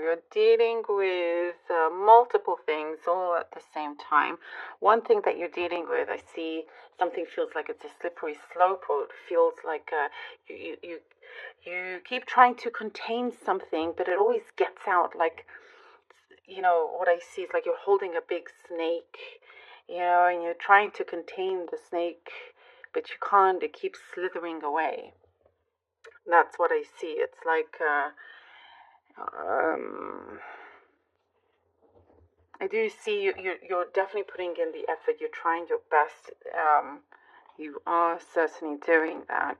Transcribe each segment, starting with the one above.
You're dealing with multiple things all at the same time. One thing that you're dealing with, I see something feels like it's a slippery slope, or it feels like you keep trying to contain something, but it always gets out. Like, what I see is like you're holding a big snake, and you're trying to contain the snake, but you can't. It keeps slithering away. That's what I see. It's like I do see you're definitely putting in the effort. You're trying your best. You are certainly doing that.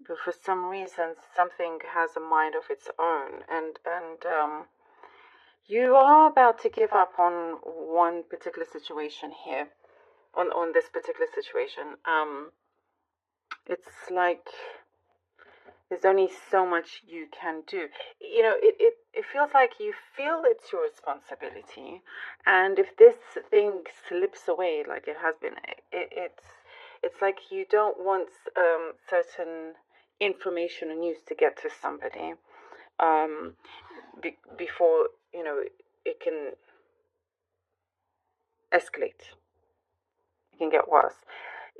But for some reason, something has a mind of its own, and you are about to give up on one particular situation here, on this particular situation. It's like there's only so much you can do. It feels like you feel it's your responsibility, and if this thing slips away, like it has been, it's like you don't want certain information or news to get to somebody before it can escalate. It can get worse.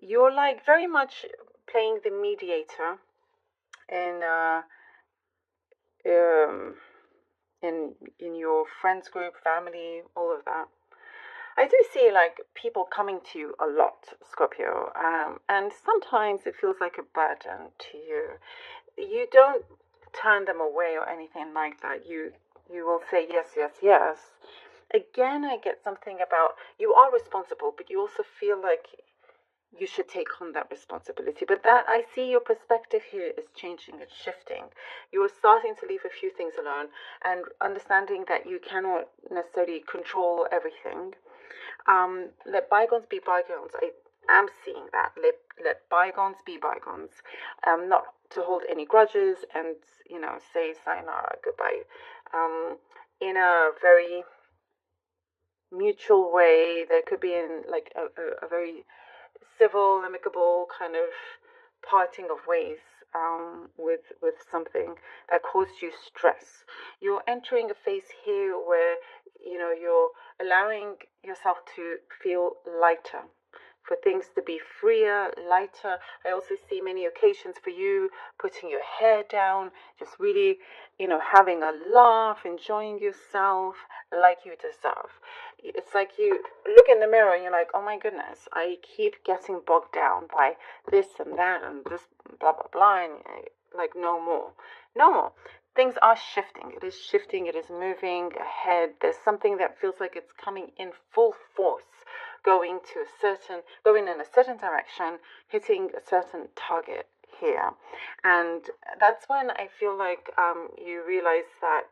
You're like very much playing the mediator in um, in your friends group, family, all of that. I do see like people coming to you a lot, Scorpio, and sometimes it feels like a burden to you. You don't turn them away or anything like that. You will say yes, yes, yes. Again, I get something about you are responsible, but you also feel like you should take on that responsibility. But that I see your perspective here is changing, it's shifting. You are starting to leave a few things alone and understanding that you cannot necessarily control everything. Let bygones be bygones. I am seeing that. Let bygones be bygones. Not to hold any grudges and say sayonara, goodbye. In a very mutual way. There could be in like a very civil, amicable kind of parting of ways with something that caused you stress. You're entering a phase here where you're allowing yourself to feel lighter, for things to be freer, lighter. I also see many occasions for you putting your hair down, just really, having a laugh, enjoying yourself like you deserve. It's like you look in the mirror and you're like, oh my goodness, I keep getting bogged down by this and that and this blah, blah, blah. And like, no more. No more. Things are shifting. It is shifting. It is moving ahead. There's something that feels like it's coming in full force, going in a certain direction, hitting a certain target here. And that's when I feel like you realize that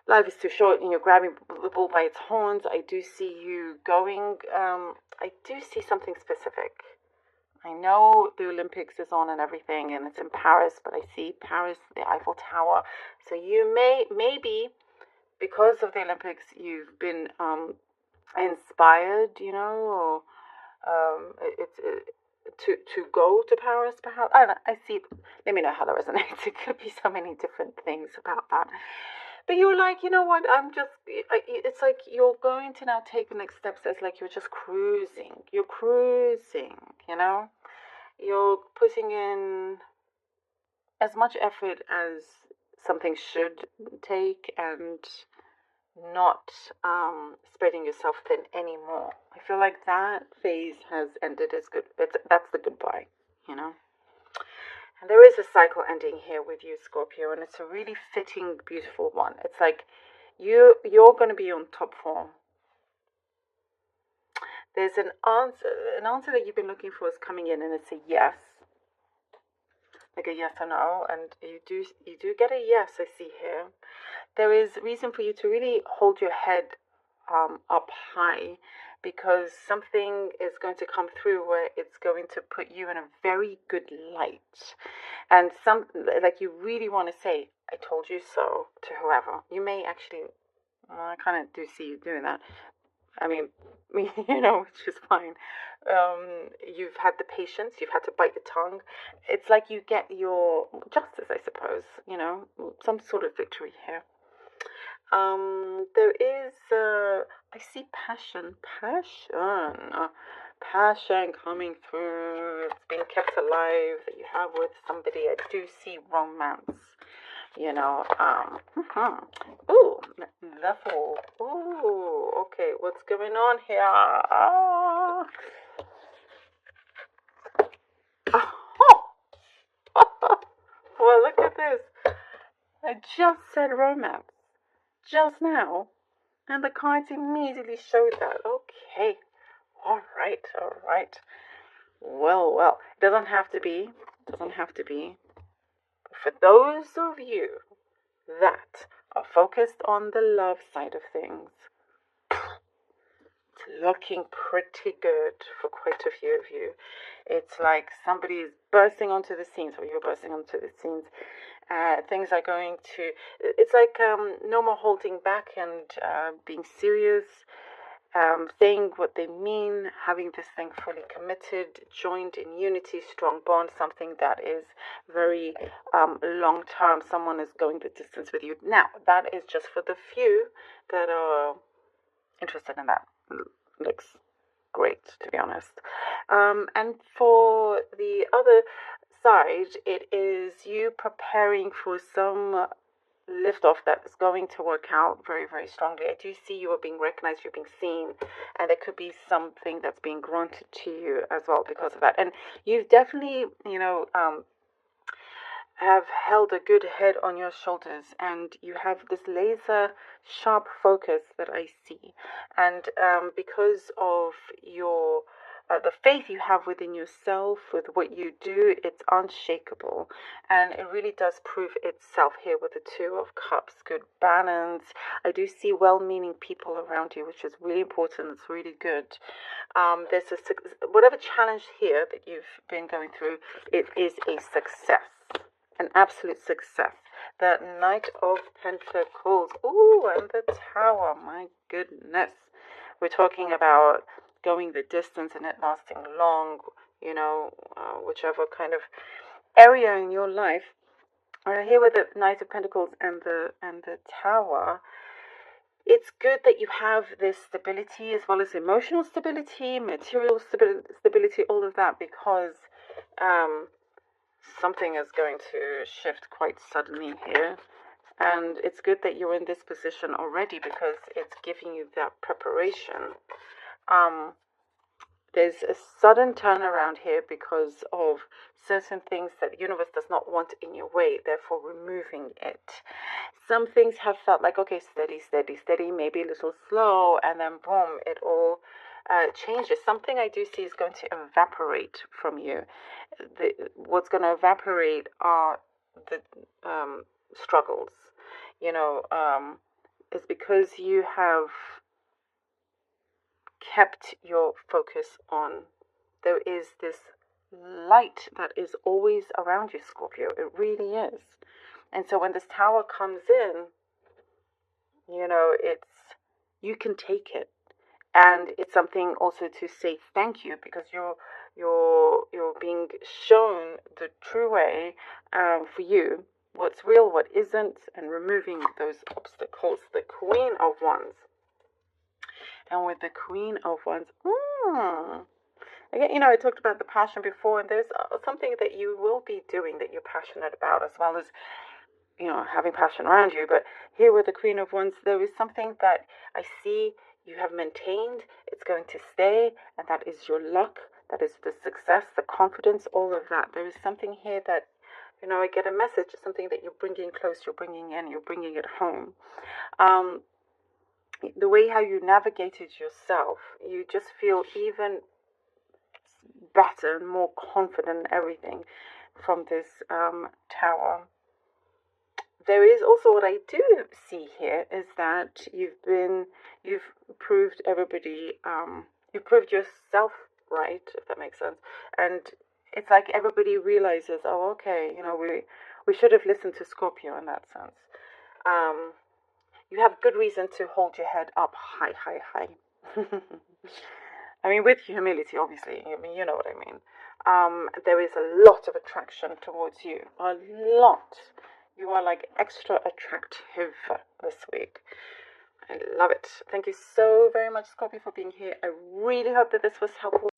life is too short and you're grabbing the bull by its horns. I do see you going, I do see something specific. I know the Olympics is on and everything, and it's in Paris, but I see Paris, the Eiffel Tower. So you maybe, because of the Olympics, you've been inspired, or to go to Paris, perhaps. I don't know. I see. Let me know how that resonates. It could be so many different things about that. But you're like, you know what? It's like you're going to now take the next steps as like you're just cruising. You're cruising, You're putting in as much effort as something should take and not spreading yourself thin anymore. I feel like that phase has ended as good. That's the goodbye, And there is a cycle ending here with you, Scorpio, and it's a really fitting, beautiful one. It's like you're going to be on top form. There's an answer that you've been looking for is coming in, and it's a yes, like a yes or no, and you do get a yes. I see here. There is reason for you to really hold your head up high, because something is going to come through where it's going to put you in a very good light, and like you really want to say I told you so to whoever. You may actually, well, I kind of do see you doing that, I mean, which is fine. You've had the patience, you've had to bite the tongue. It's like you get your justice, I suppose, some sort of victory here. There is, I see passion coming through. It's being kept alive that you have with somebody. I do see romance, Ooh, level. Ooh, okay, what's going on here? Ah. Well, look at this. I just said romance just now, and the cards immediately showed that. Okay, all right. Well, it doesn't have to be. For those of you that are focused on the love side of things, it's looking pretty good for quite a few of you. It's like somebody is bursting onto the scenes, or you're bursting onto the scenes. Things are going to, it's like no more holding back and being serious, saying what they mean, having this thing fully committed, joined in unity, strong bond, something that is very long term. Someone is going the distance with you. Now, that is just for the few that are interested in that. Looks great, to be honest. And for the other side, it is you preparing for some liftoff that is going to work out very, very strongly. I do see you are being recognized, you're being seen, and there could be something that's being granted to you as well because of that. And you've definitely, have held a good head on your shoulders, and you have this laser sharp focus that I see. And because of your the faith you have within yourself, with what you do, it's unshakable. And it really does prove itself here with the Two of Cups. Good balance. I do see well-meaning people around you, which is really important. It's really good. There's whatever challenge here that you've been going through, it is a success. An absolute success. The Knight of Pentacles. Ooh, and the Tower. My goodness. We're talking about going the distance and it lasting long, whichever kind of area in your life. Right, here with the Knight of Pentacles and the Tower, it's good that you have this stability as well as emotional stability, material stability, all of that, because something is going to shift quite suddenly here. And it's good that you're in this position already because it's giving you that preparation. There's a sudden turnaround here because of certain things that the universe does not want in your way, therefore removing it. Some things have felt like, okay, steady, maybe a little slow, and then boom, it all changes. Something I do see is going to evaporate from you. What's going to evaporate are the struggles. It's because you have kept your focus on. There is this light that is always around you, Scorpio. It really is. And so when this Tower comes in, it's, you can take it. And it's something also to say thank you, because you're being shown the true way for you, what's real, what isn't, and removing those obstacles. The Queen of Wands. And with the Queen of Wands, again, I talked about the passion before, and there's something that you will be doing that you're passionate about, as well as, having passion around you. But here with the Queen of Wands, there is something that I see you have maintained. It's going to stay, and that is your luck. That is the success, the confidence, all of that. There is something here that, I get a message, something that you're bringing close, you're bringing in, you're bringing it home. The way how you navigated yourself, you just feel even better and more confident in everything from this Tower. There is also, what I do see here is that you've proved everybody, you've proved yourself right, if that makes sense. And it's like everybody realizes, oh, okay, we should have listened to Scorpio in that sense. You have good reason to hold your head up high. I mean, with humility, obviously, I mean, you know what I mean. There is a lot of attraction towards you. A lot. You are like extra attractive this week. I love it. Thank you so very much, Scorpio, for being here. I really hope that this was helpful.